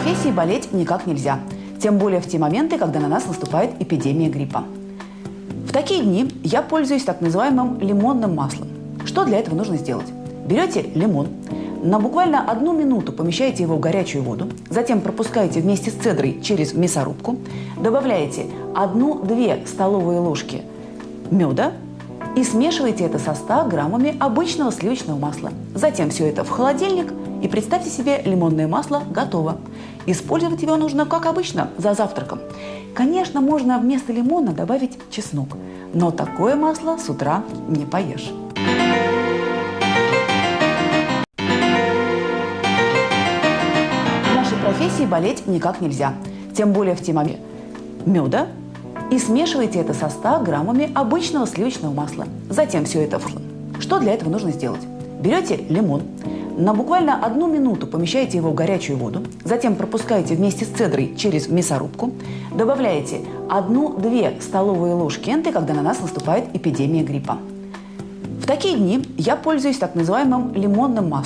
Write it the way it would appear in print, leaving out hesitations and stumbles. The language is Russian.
профессии болеть никак нельзя. Тем более в те моменты, когда на нас наступает эпидемия гриппа. В такие дни я пользуюсь так называемым лимонным маслом. Что для этого нужно сделать? Берете лимон, на буквально 1 минуту помещаете его в горячую воду, затем пропускаете вместе с цедрой через мясорубку, добавляете 1-2 столовые ложки меда и смешиваете это со 100 граммами обычного сливочного масла. Затем все это в холодильник, и представьте себе, лимонное масло готово. Использовать его нужно, как обычно, за завтраком. Конечно, можно вместо лимона добавить чеснок, но такое масло с утра не поешь. В нашей профессии болеть никак нельзя, тем более в те моменты меда, и смешиваете это со 100 граммами обычного сливочного масла. Затем все это в холодильник. Что для этого нужно сделать? Берете лимон, на буквально 1 минуту помещаете его в горячую воду, затем пропускаете вместе с цедрой через мясорубку, добавляете 1-2 столовые ложки энты, когда на нас наступает эпидемия гриппа. В такие дни я пользуюсь так называемым лимонным маслом.